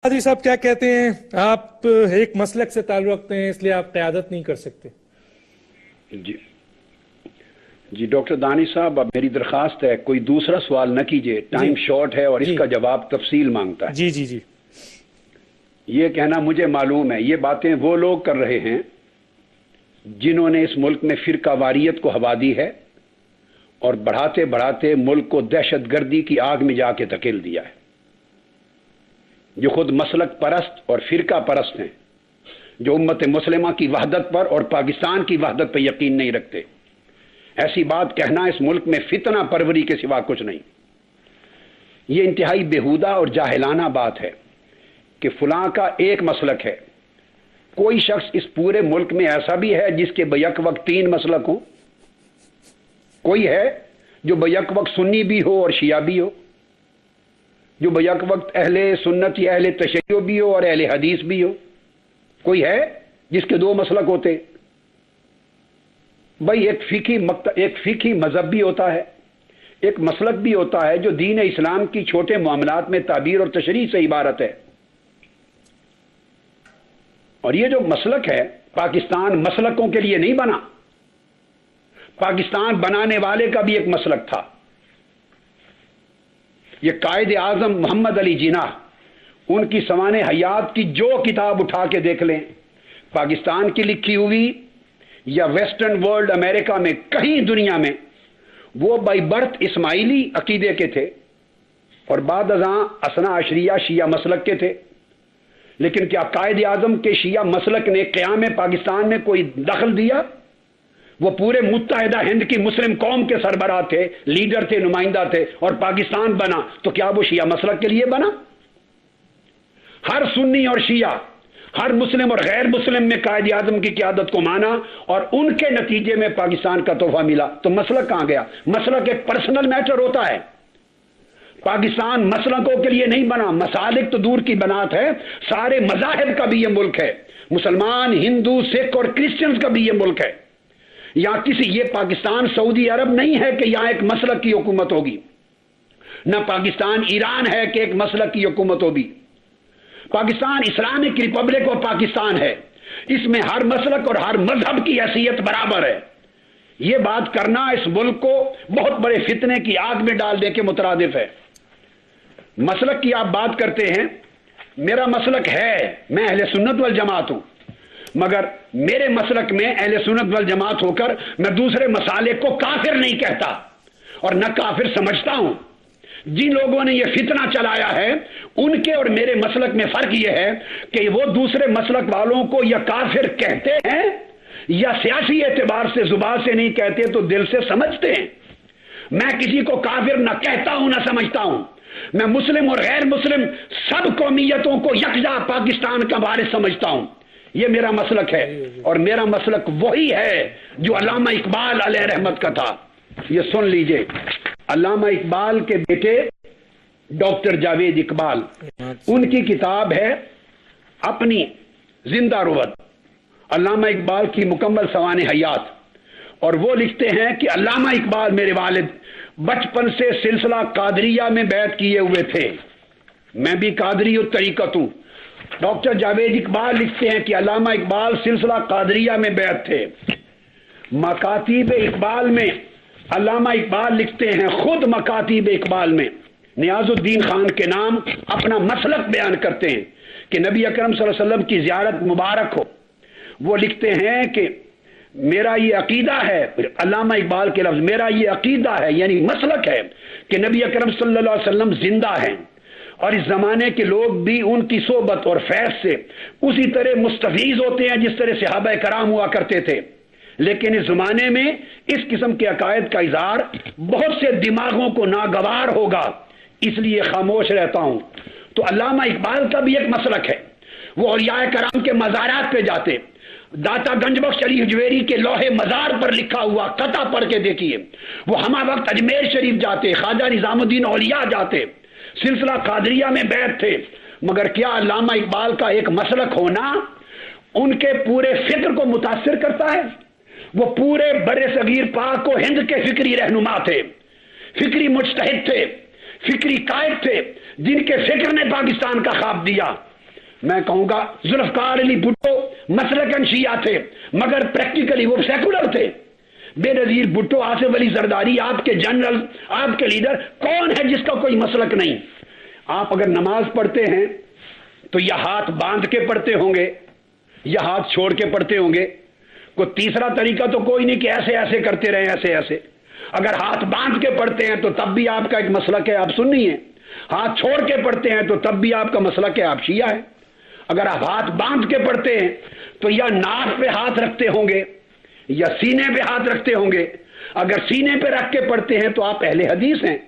قادری صاحب کیا کہتے ہیں؟ آپ ایک مسلک سے تعلق رکھتے ہیں اس لیے آپ قیادت نہیں کر سکتے۔ جی ڈاکٹر دانی صاحب، اب میری درخواست ہے کوئی دوسرا سوال نہ کیجئے، ٹائم شارٹ ہے اور اس کا جواب تفصیل مانگتا ہے۔ جی یہ کہنا مجھے معلوم ہے، یہ باتیں وہ لوگ کر رہے ہیں جنہوں نے اس ملک میں فرقہ واریت کو ہوا دی ہے اور بڑھاتے بڑھاتے ملک کو دہشت گردی کی آگ میں جا کے دھکیل دیا ہے، جو خود مسلک پرست اور فرقہ پرست ہیں، جو امت مسلمہ کی وحدت پر اور پاکستان کی وحدت پر یقین نہیں رکھتے۔ ایسی بات کہنا اس ملک میں فتنہ پروری کے سوا کچھ نہیں۔ یہ انتہائی بیہودہ اور جاہلانہ بات ہے کہ فلاں کا ایک مسلک ہے۔ کوئی شخص اس پورے ملک میں ایسا بھی ہے جس کے بیک وقت 3 مسلک ہوں؟ کوئی ہے جو بیک وقت سنی بھی ہو اور شیعہ بھی ہو، جو بیک وقت اہل سنت یا اہل تشیع بھی ہو اور اہل حدیث بھی ہو؟ کوئی ہے جس کے 2 مسلک ہوتے؟ بھائی ایک فقہی مذہب بھی ہوتا ہے، ایک مسلک بھی ہوتا ہے جو دین اسلام کی چھوٹے معاملات میں تعبیر اور تشریح سے عبارت ہے۔ اور یہ جو مسلک ہے، پاکستان مسلکوں کے لیے نہیں بنا، پاکستان بنانے والے کا بھی ایک مسلک تھا۔ یہ قائد اعظم محمد علی جناح، ان کی سوانح حیات کی جو کتاب اٹھا کے دیکھ لیں، پاکستان کی لکھی ہوئی یا ویسٹرن ورلڈ امریکہ میں کہیں دنیا میں، وہ بائی برتھ اسماعیلی عقیدے کے تھے اور بعد ازاں اثنا عشریہ شیعہ مسلک کے تھے۔ لیکن کیا قائد اعظم کے شیعہ مسلک نے قیام پاکستان میں کوئی دخل دیا؟ وہ پورے متحدہ ہند کی مسلم قوم کے سربراہ تھے، لیڈر تھے، نمائندہ تھے، اور پاکستان بنا تو کیا وہ شیعہ مسلک کے لیے بنا؟ ہر سنی اور شیعہ، ہر مسلم اور غیر مسلم میں قائد اعظم کی قیادت کو مانا اور ان کے نتیجے میں پاکستان کا تحفہ ملا، تو مسلک کہاں گیا؟ مسلک ایک پرسنل میٹر ہوتا ہے۔ پاکستان مسلکوں کے لیے نہیں بنا، مسالک تو دور کی بنات ہے، سارے مذاہب کا بھی یہ ملک ہے، مسلمان، ہندو، سکھ اور کرسچنز کا بھی یہ ملک ہے۔ یہاں یہ پاکستان سعودی عرب نہیں ہے کہ یہاں ایک مسلک کی حکومت ہوگی، نہ پاکستان ایران ہے کہ ایک مسلک کی حکومت ہوگی۔ پاکستان اسلامک ریپبلک اور پاکستان ہے، اس میں ہر مسلک اور ہر مذہب کی حیثیت برابر ہے۔ یہ بات کرنا اس ملک کو بہت بڑے فتنے کی آگ میں ڈالنے کے مترادف ہے۔ مسلک کی آپ بات کرتے ہیں، میرا مسلک ہے، میں اہل سنت والجماعت ہوں، مگر میرے مسلک میں اہل سنت والجماعت ہو کر میں دوسرے مسالک کو کافر نہیں کہتا اور نہ کافر سمجھتا ہوں۔ جن لوگوں نے یہ فتنہ چلایا ہے ان کے اور میرے مسلک میں فرق یہ ہے کہ وہ دوسرے مسلک والوں کو یا کافر کہتے ہیں یا سیاسی اعتبار سے زبان سے نہیں کہتے تو دل سے سمجھتے ہیں۔ میں کسی کو کافر نہ کہتا ہوں نہ سمجھتا ہوں، میں مسلم اور غیر مسلم سب قومیتوں کو یکجا پاکستان کا وارث سمجھتا ہوں۔ یہ میرا مسلک ہے اور میرا مسلک وہی ہے جو علامہ اقبال علیہ رحمت کا تھا۔ یہ سن لیجئے، علامہ اقبال کے بیٹے ڈاکٹر جاوید اقبال، ان کی کتاب ہے اپنی زندہ روت، علامہ اقبال کی مکمل سوانح حیات، اور وہ لکھتے ہیں کہ علامہ اقبال میرے والد بچپن سے سلسلہ قادریہ میں بیعت کیے ہوئے تھے، میں بھی قادری الطریقت ہوں۔ ڈاکٹر جاوید اقبال لکھتے ہیں کہ علامہ اقبال سلسلہ قادریہ میں بیعت تھے۔ مکاتیب اقبال میں علامہ اقبال لکھتے ہیں، خود مکاتیب اقبال میں نیاز الدین خان کے نام اپنا مسلک بیان کرتے ہیں کہ نبی اکرم صلی اللہ علیہ وسلم کی زیارت مبارک ہو۔ وہ لکھتے ہیں کہ میرا یہ عقیدہ ہے، علامہ اقبال کے لفظ، میرا یہ عقیدہ ہے یعنی مسلک ہے کہ نبی اکرم صلی اللہ علیہ وسلم زندہ ہیں اور اس زمانے کے لوگ بھی ان کی صحبت اور فیض سے اسی طرح مستفیض ہوتے ہیں جس طرح صحابہ کرام ہوا کرتے تھے، لیکن اس زمانے میں اس قسم کے عقائد کا اظہار بہت سے دماغوں کو ناگوار ہوگا، اس لیے خاموش رہتا ہوں۔ تو علامہ اقبال کا بھی ایک مسلک ہے، وہ اولیاء کرام کے مزارات پہ جاتے، داتا گنج بخش علی حجویری کے لوح مزار پر لکھا ہوا قطع پڑھ کے دیکھیے، وہ ہمہ وقت اجمیر شریف جاتے، خواجہ نظام الدین اولیاء جاتے، سلسلہ قادریہ میں بیعت تھے، مگر کیا علامہ اقبال کا ایک مسلک ہونا ان کے پورے فکر کو متاثر کرتا ہے؟ وہ پورے بر صغیر پاک و ہند کے فکری رہنما تھے، فکری مجتہد تھے، فکری قائد تھے، جن کے فکر نے پاکستان کا خواب دیا۔ میں کہوں گا ذوالفقار علی بھٹو مسلکن شیعہ تھے مگر پریکٹیکلی وہ سیکولر تھے. بے نظیر بھٹو، آصف علی زرداری، آپ کے جنرل، آپ کے لیڈر، کون ہے جس کا کوئی مسلک نہیں؟ آپ اگر نماز پڑھتے ہیں تو یا ہاتھ باندھ کے پڑھتے ہوں گے یا ہاتھ چھوڑ کے پڑھتے ہوں گے. کوئی تیسرا طریقہ تو کوئی نہیں کہ ایسے ایسے کرتے رہیں، ایسے ایسے. اگر ہاتھ باندھ کے پڑھتے ہیں تو تب بھی آپ کا ایک مسلک ہے، آپ سنی ہیں. ہاتھ چھوڑ کے پڑھتے ہیں تو تب بھی آپ کا مسلک ہے، آپ شیعہ ہیں. اگر آپ ہاتھ باندھ کے پڑھتے ہیں تو یا ناک پہ ہاتھ رکھتے ہوں گے یا سینے پہ ہاتھ رکھتے ہوں گے. اگر سینے پہ رکھ کے پڑھتے ہیں تو آپ اہل حدیث ہیں.